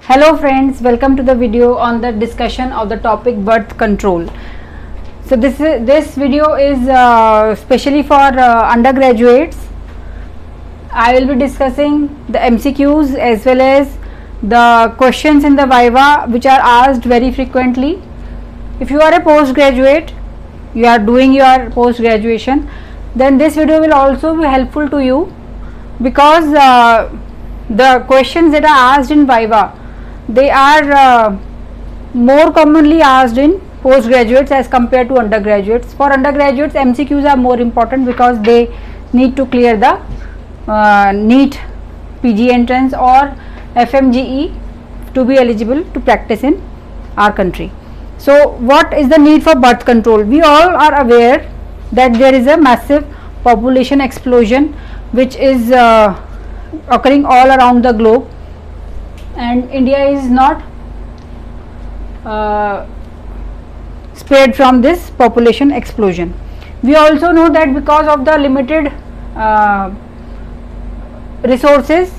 Hello friends, welcome to the video on the discussion of the topic birth control. So this video is specially for undergraduates. I will be discussing the MCQs as well as the questions in the Viva which are asked very frequently. If you are a postgraduate, you are doing your post graduation, then this video will also be helpful to you because the questions that are asked in Viva, they are more commonly asked in postgraduates as compared to undergraduates. For undergraduates, MCQs are more important because they need to clear the NEET PG entrance or FMGE to be eligible to practice in our country. So what is the need for birth control? We all are aware that there is a massive population explosion which is occurring all around the globe, and India is not spared from this population explosion. We also know that because of the limited resources,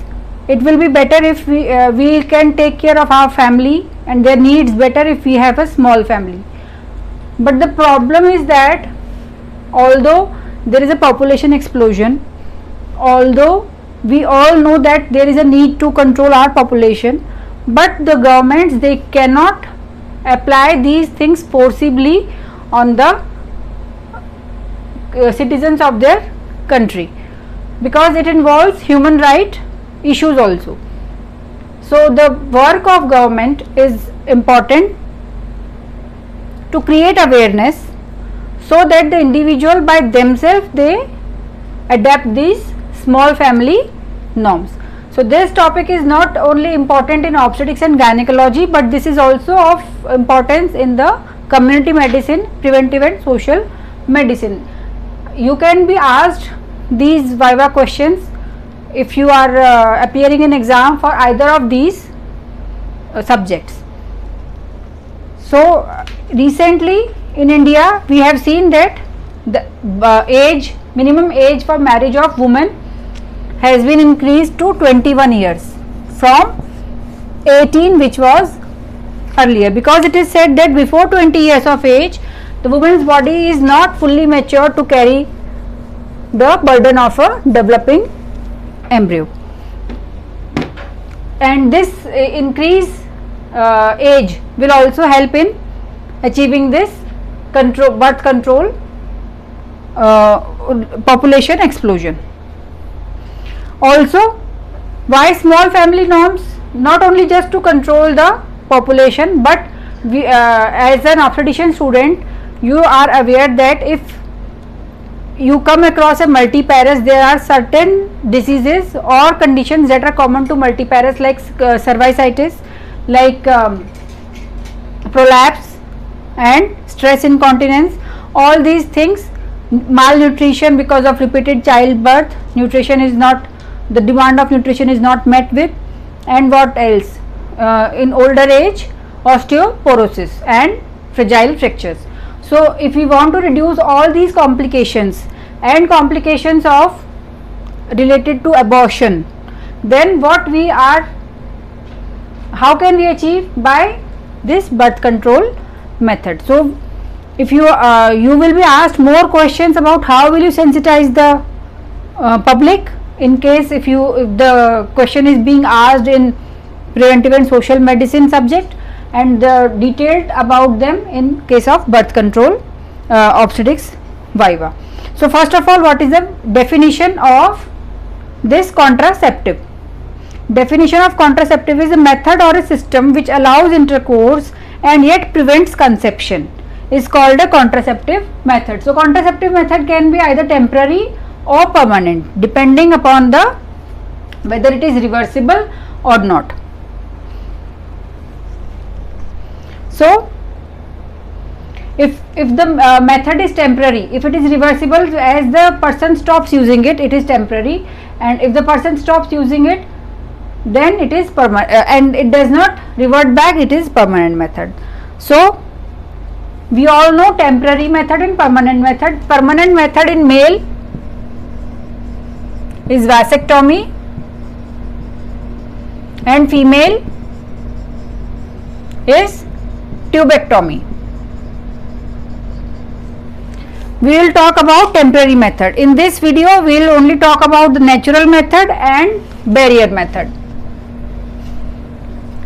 it will be better if we can take care of our family and their needs better if we have a small family. But the problem is that although there is a population explosion, although we all know that there is a need to control our population, but the governments, they cannot apply these things forcibly on the citizens of their country because it involves human right issues also. So the work of government is important to create awareness so that the individual by themselves they adapt these small family norms. So this topic is not only important in obstetrics and gynecology, but this is also of importance in the community medicine, preventive and social medicine. You can be asked these Viva questions if you are appearing in exam for either of these subjects. So recently in India we have seen that the minimum age for marriage of women has been increased to 21 years from 18 which was earlier, because it is said that before 20 years of age the woman's body is not fully mature to carry the burden of a developing embryo, and this increase age will also help in achieving this birth control population explosion. Also, why small family norms? Not only just to control the population, but we, as an obstetrician student, you are aware that if you come across a multiparous, there are certain diseases or conditions that are common to multiparous like cervicitis, like prolapse and stress incontinence. All these things, malnutrition because of repeated childbirth, nutrition is not, the demand of nutrition is not met with, and what else, in older age, osteoporosis and fragile fractures. So if we want to reduce all these complications and complications of related to abortion, then how can we achieve? By this birth control method. So if you will be asked more questions about how will you sensitize the public in case if the question is being asked in preventive and social medicine subject, and detailed about them in case of birth control obstetrics Viva. So first of all, what is the definition of this contraceptive? Definition of contraceptive is a method or a system which allows intercourse and yet prevents conception, is called a contraceptive method. So contraceptive method can be either temporary or permanent depending upon the whether it is reversible or not. So if the method is temporary, if it is reversible, as the person stops using it, it is temporary, and if the person stops using it, then it is permanent, and it does not revert back, it is permanent method. So we all know temporary method and permanent method. Permanent method in male is vasectomy, and female is tubectomy. We will talk about temporary method. In this video, we will only talk about the natural method and barrier method.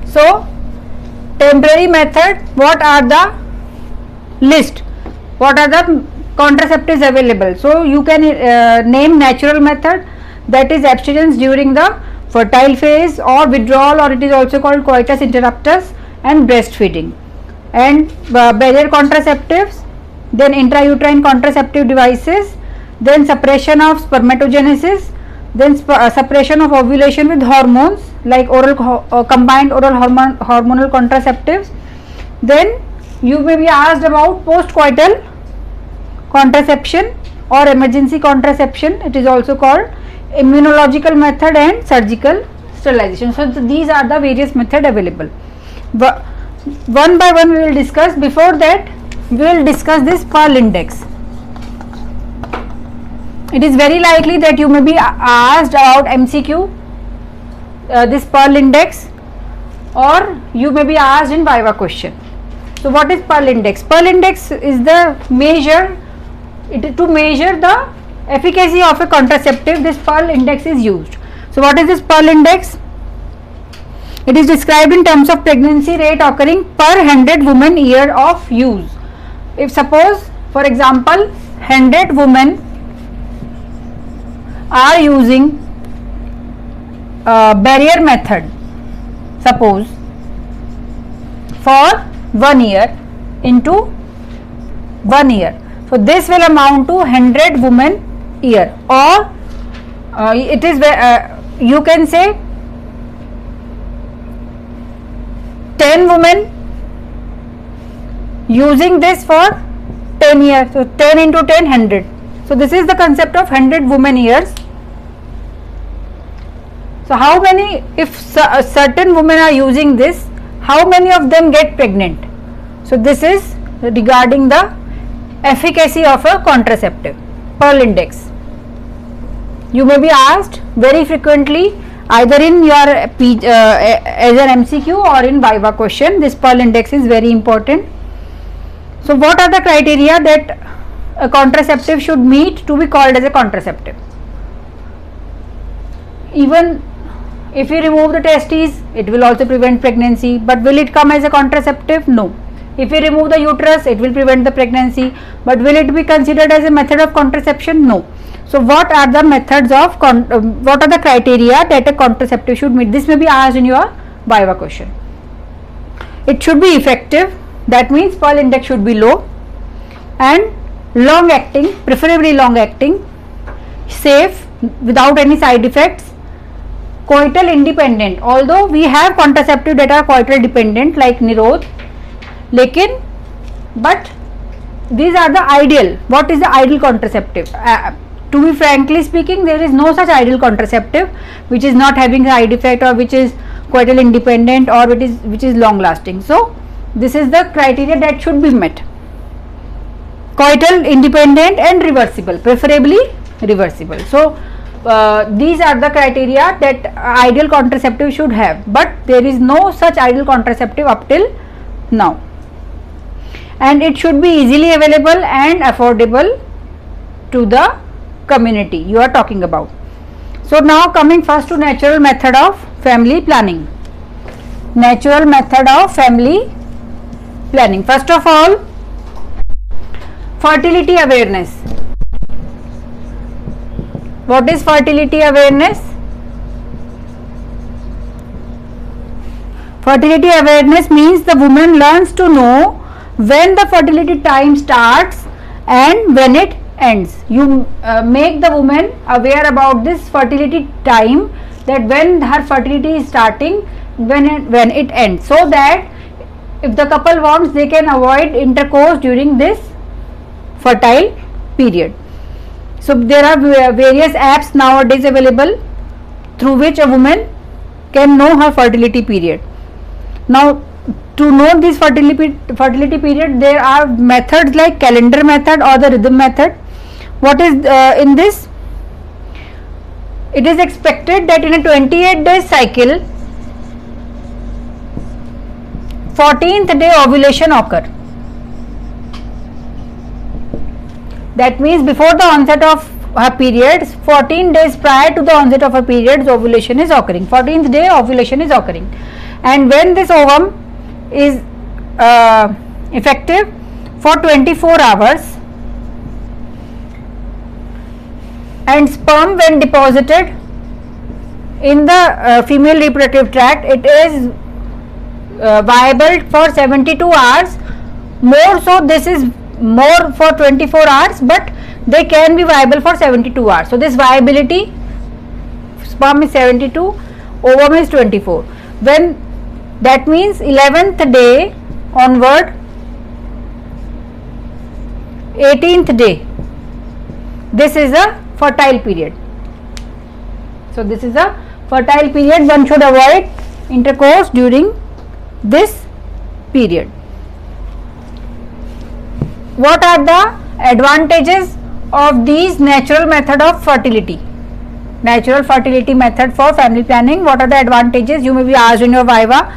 So, temporary method, what are the list? What are the contraceptives available? So, you can name natural method, that is abstinence during the fertile phase or withdrawal, or it is also called coitus interruptus, and breastfeeding. And barrier contraceptives, then intrauterine contraceptive devices, then suppression of spermatogenesis, then suppression of ovulation with hormones like oral combined oral hormonal contraceptives. Then you may be asked about postcoital contraception or emergency contraception, it is also called immunological method and surgical sterilization. So these are the various methods available. One by one we will discuss. Before that, we will discuss this Pearl Index. It is very likely that you may be asked about MCQ, this Pearl Index, or you may be asked in Viva question. So what is Pearl Index? Pearl Index is the measure, to measure the efficacy of a contraceptive. This Pearl Index is used. So what is this Pearl Index? It is described in terms of pregnancy rate occurring per 100 women year of use. If suppose, for example, 100 women are using barrier method, suppose, for 1 year into 1 year. So this will amount to 100 women year, or it is you can say 10 women using this for 10 years. So 10 into 10, 100. So this is the concept of 100 women years. So how many, if certain women are using this, how many of them get pregnant? So this is regarding the efficacy of a contraceptive, Pearl Index. You may be asked very frequently either in your as an MCQ or in Viva question. This Pearl Index is very important. So what are the criteria that a contraceptive should meet to be called as a contraceptive? Even if you remove the testes, it will also prevent pregnancy, but will it come as a contraceptive? No. If you remove the uterus, it will prevent the pregnancy, but will it be considered as a method of contraception? No. So what are the methods of what are the criteria that a contraceptive should meet? This may be asked in your Viva question. It should be effective, that means Pearl Index should be low, and long acting, preferably long acting, safe, without any side effects, coital independent. Although we have contraceptive that are coital dependent like Nirodh, but these are the ideal. What is the ideal contraceptive? To be frankly speaking, there is no such ideal contraceptive which is not having side effect, or which is coital independent, or which is long lasting. So this is the criteria that should be met: coital independent and reversible, preferably reversible. So these are the criteria that ideal contraceptive should have, but there is no such ideal contraceptive up till now, and it should be easily available and affordable to the community you are talking about. So now coming first to natural method of family planning. Natural method of family planning. First of all, fertility awareness. What is fertility awareness? Fertility awareness means the woman learns to know when the fertility time starts and when it ends. You make the woman aware about this fertility time, that when her fertility is starting, when it ends, so that if the couple wants, they can avoid intercourse during this fertile period. So there are various apps nowadays available through which a woman can know her fertility period. Now to know this fertility period, there are methods like calendar method or the rhythm method. What is in this? It is expected that in a 28-day cycle, 14th day ovulation occur. That means before the onset of her periods, 14 days prior to the onset of her periods, ovulation is occurring. 14th day ovulation is occurring, and when this ovum is effective for 24 hours, and sperm when deposited in the female reproductive tract, it is viable for 72 hours. More so, this is more for 24 hours, but they can be viable for 72 hours. So this viability, sperm is 72, ovum is 24. When that means 11th day onward, 18th day, this is a fertile period. So this is a fertile period. One should avoid intercourse during this period. What are the advantages of these natural method of fertility? Natural fertility method for family planning. What are the advantages? You may be asked in your viva.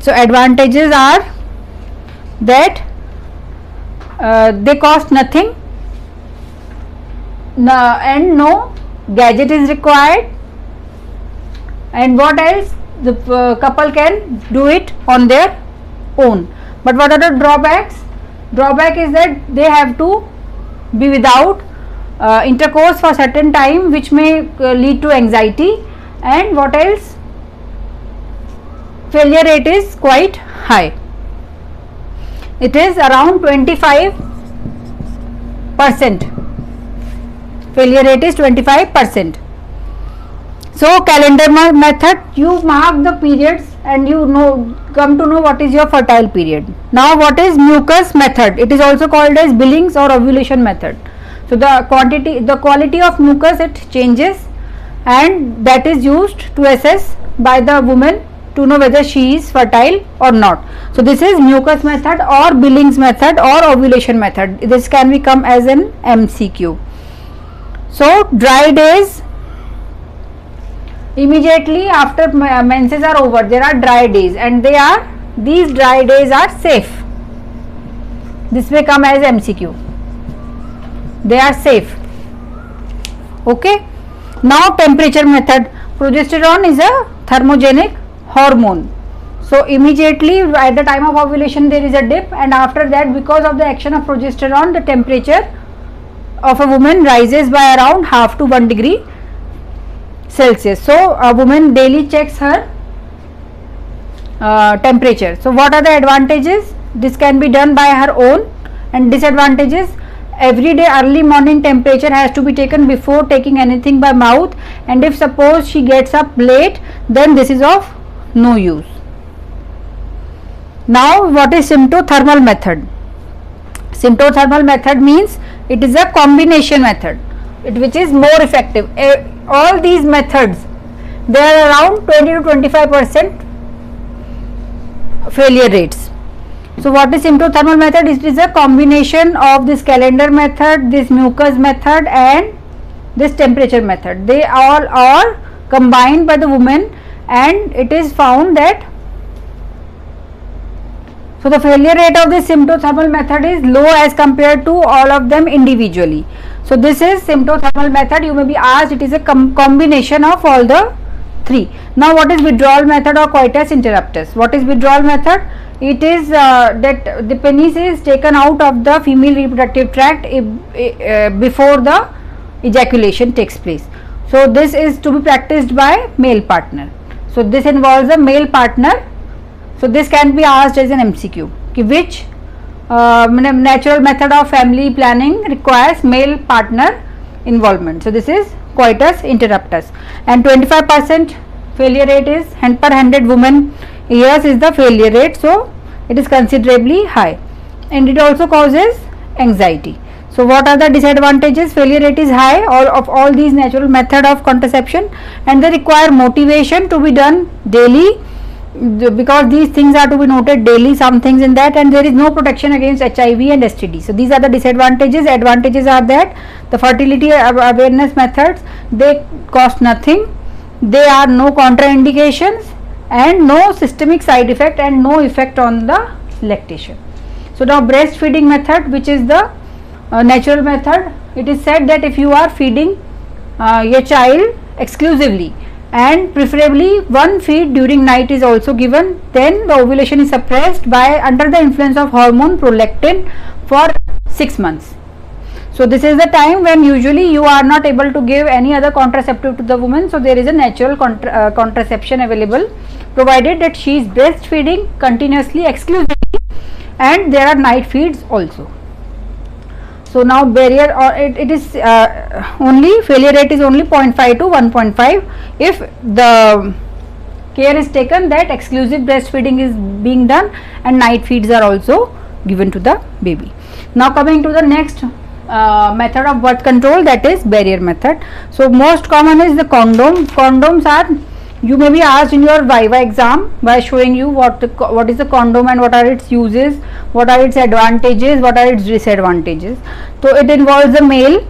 So advantages are that they cost nothing, and no gadget is required, and what else, the couple can do it on their own. But what are the drawbacks? Drawback is that they have to be without intercourse for certain time, which may lead to anxiety, and what else, failure rate is quite high. It is around 25%. Failure rate is 25%. So calendar method, you mark the periods and you come to know what is your fertile period. Now what is mucus method? It is also called as Billings or ovulation method. So the quality of mucus, it changes, and that is used to assess by the woman to know whether she is fertile or not. So this is mucus method or Billings method or ovulation method. This can become as an MCQ. So dry days, immediately after menses are over, there are dry days, and these dry days are safe. This may come as MCQ. They are safe. Okay. Now temperature method. Progesterone is a thermogenic hormone. So immediately at the time of ovulation there is a dip, and after that, because of the action of progesterone, the temperature of a woman rises by around half to 1 degree Celsius. So a woman daily checks her temperature. So what are the advantages? This can be done by her own, and disadvantages, every day early morning temperature has to be taken before taking anything by mouth, and if suppose she gets up late, then this is of no use. Now what is symptothermal method? Symptothermal method means it is a combination method, which is more effective. All these methods, they are around 20 to 25% failure rates. So what is symptothermal method? It is a combination of this calendar method, this mucus method, and this temperature method. They all are combined by the woman, and it is found that so the failure rate of this symptothermal method is low as compared to all of them individually. So this is symptothermal method. You may be asked, it is a combination of all the three. Now what is withdrawal method or coitus interruptus? What is withdrawal method? It is that the penis is taken out of the female reproductive tract before the ejaculation takes place. So this is to be practiced by male partner. So this involves a male partner. So this can be asked as an MCQ. Which natural method of family planning requires male partner involvement? So this is coitus interruptus, and 25% failure rate is per 100 women years is the failure rate. So it is considerably high, and it also causes anxiety. So what are the disadvantages? Failure rate is high of all these natural method of contraception, and they require motivation to be done daily, because these things are to be noted daily, some things in that, and there is no protection against HIV and STD. So these are the disadvantages. Advantages are that the fertility awareness methods, they cost nothing, there are no contraindications, and no systemic side effect and no effect on the lactation. So now breastfeeding method, which is the natural method, it is said that if you are feeding your child exclusively and preferably one feed during night is also given, then the ovulation is suppressed by under the influence of hormone prolactin for 6 months. So this is the time when usually you are not able to give any other contraceptive to the woman. So there is a natural contraception available, provided that she is breastfeeding continuously exclusively and there are night feeds also. So now barrier, or it is only failure rate is only 0.5 to 1.5 if the care is taken that exclusive breastfeeding is being done and night feeds are also given to the baby. Now coming to the next method of birth control, that is barrier method. So most common is the condom. Condoms are, you may be asked in your Viva exam by showing you what is the condom and what are its uses, what are its advantages, what are its disadvantages. So it involves the male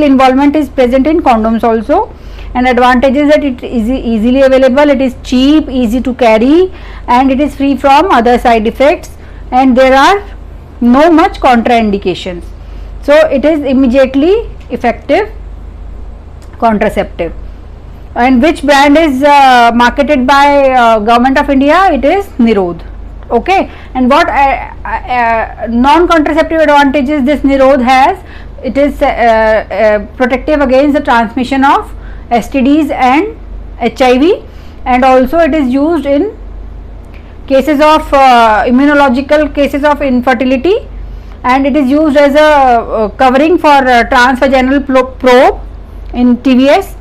involvement is present in condoms also, and advantages that it is easily available, it is cheap, easy to carry, and it is free from other side effects, and there are no much contraindications. So it is immediately effective contraceptive. And which brand is marketed by Government of India? It is Nirod. Okay, and what non-contraceptive advantages this Nirod has? It is protective against the transmission of STDs and HIV, and also it is used in cases of immunological cases of infertility, and it is used as a covering for transvaginal probe in TVS.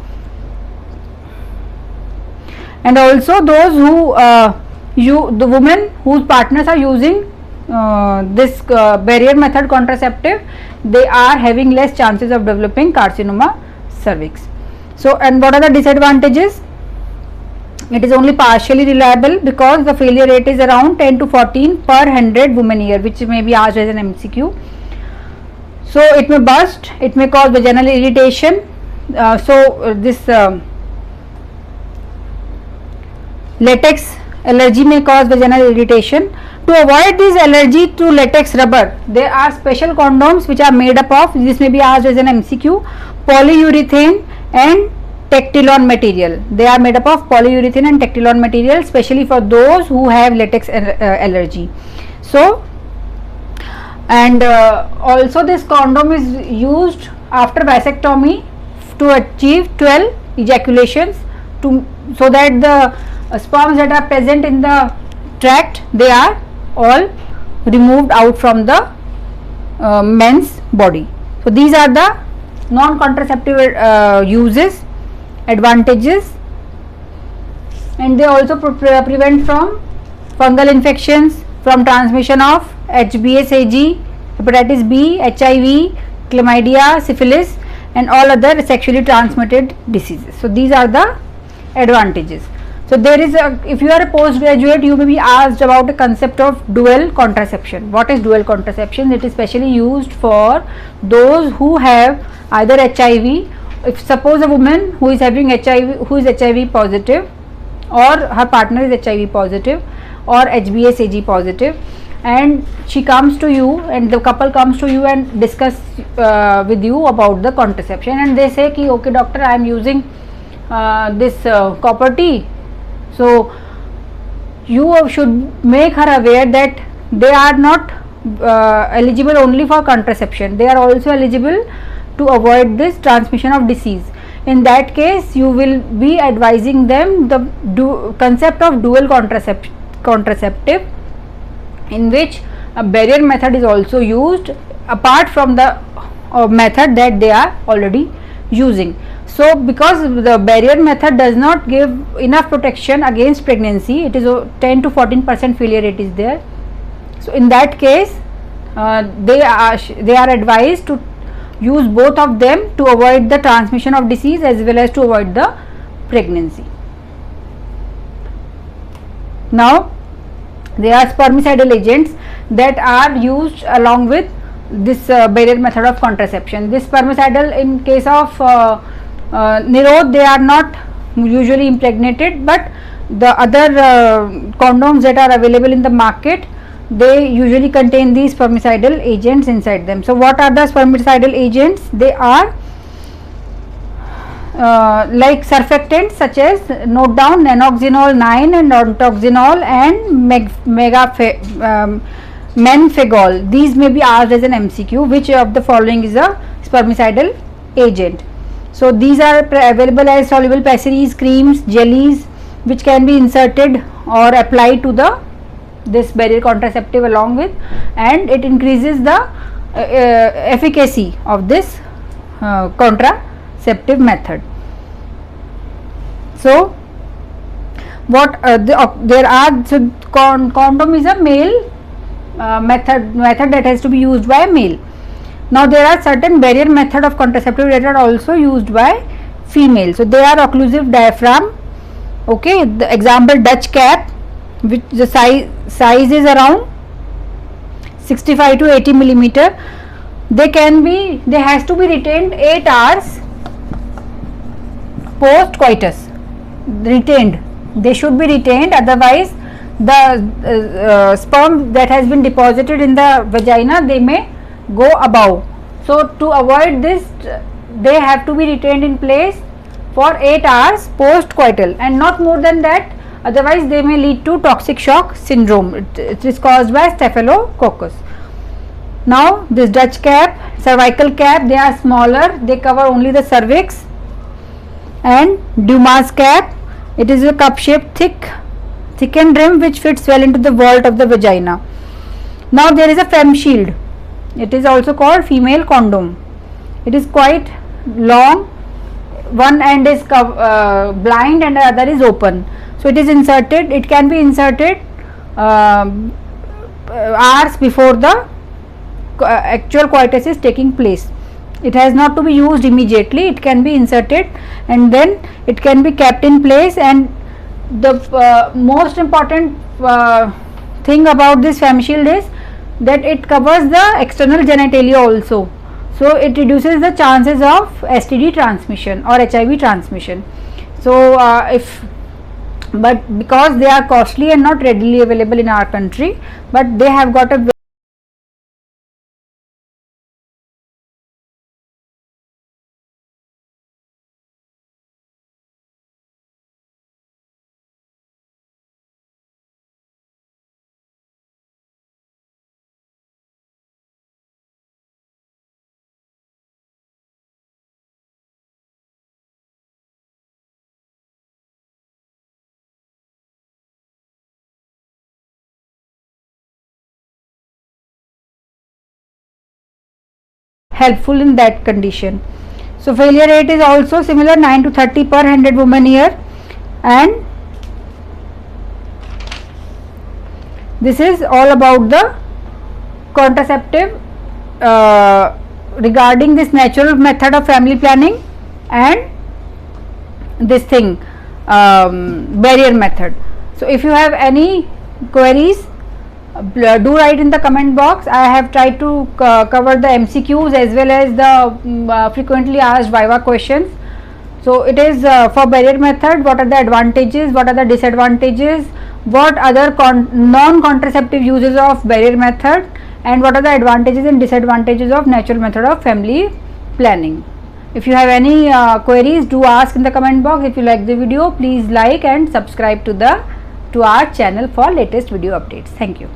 And also those who the women whose partners are using this barrier method contraceptive, they are having less chances of developing carcinoma cervix. So and what are the disadvantages? It is only partially reliable because the failure rate is around 10 to 14 per 100 women year, which may be asked as an MCQ. So it may burst, it may cause vaginal irritation. This latex allergy may cause vaginal irritation. To avoid this allergy to latex rubber, there are special condoms which are made up of, this may be asked as an MCQ, polyurethane and Tectilon material. They are made up of polyurethane and Tectilon material, especially for those who have latex allergy. So and also this condom is used after vasectomy to achieve 12 ejaculations, so that the sperms that are present in the tract, they are all removed out from the men's body. So these are the non-contraceptive uses, advantages, and they also prevent from fungal infections, from transmission of HBsAg, hepatitis B, HIV, chlamydia, syphilis, and all other sexually transmitted diseases. So these are the advantages. So there is if you are a postgraduate, you may be asked about the concept of dual contraception. What is dual contraception? It is specially used for those who have either HIV. If suppose a woman who is having HIV, who is HIV positive, or her partner is HIV positive or HBsAg positive, and she comes to you, and the couple comes to you and discuss with you about the contraception, and they say ki, okay doctor, I am using this copper T. So you should make her aware that they are not eligible only for contraception, they are also eligible to avoid this transmission of disease. In that case, you will be advising them the concept of dual contraceptive, in which a barrier method is also used apart from the method that they are already using. So because the barrier method does not give enough protection against pregnancy, it is 10 to 14% failure rate is there. So in that case, they are advised to use both of them to avoid the transmission of disease as well as to avoid the pregnancy. Now there are spermicidal agents that are used along with this barrier method of contraception. This spermicidal, in case of Nirod, they are not usually impregnated, but the other condoms that are available in the market, they usually contain these spermicidal agents inside them. So what are the spermicidal agents? They are like surfactants such as, note down, nanoxynol 9 and ontoxinol and menfegol. These may be asked as an MCQ. Which of the following is a spermicidal agent? So these are available as soluble pessaries, creams, jellies, which can be inserted or applied to this barrier contraceptive along with, and it increases the efficacy of this contraceptive method. So what there are, so condom is a male method that has to be used by a male. Now there are certain barrier method of contraceptive that are also used by female. So they are occlusive diaphragm. Okay, the example Dutch cap, which the size is around 65 to 80 millimeter. They has to be retained 8 hours post coitus. Retained, they should be retained, otherwise the sperm that has been deposited in the vagina, they may go above. So to avoid this, they have to be retained in place for 8 hours post coital and not more than that, otherwise they may lead to toxic shock syndrome. It is caused by staphylococcus. Now this Dutch cap, cervical cap, they are smaller, they cover only the cervix. And Dumas cap, it is a cup shaped thickened rim which fits well into the vault of the vagina. Now there is a fem shield, it is also called female condom. It is quite long, one end is blind and the other is open. So it is inserted, it can be inserted hours before the actual coitus is taking place. It has not to be used immediately, it can be inserted and then it can be kept in place. And the most important thing about this fem shield is that it covers the external genitalia also. So it reduces the chances of STD transmission or HIV transmission. So but because they are costly and not readily available in our country, but they have got a helpful in that condition. So failure rate is also similar, 9 to 30 per 100 women year. And this is all about the contraceptive regarding this natural method of family planning and this thing barrier method. So if you have any queries, do write in the comment box. I have tried to cover the MCQs as well as the frequently asked Viva questions. So it is for barrier method, what are the advantages, what are the disadvantages, what other non-contraceptive uses of barrier method, and what are the advantages and disadvantages of natural method of family planning. If you have any queries, do ask in the comment box. If you like the video, please like and subscribe to our channel for latest video updates. Thank you.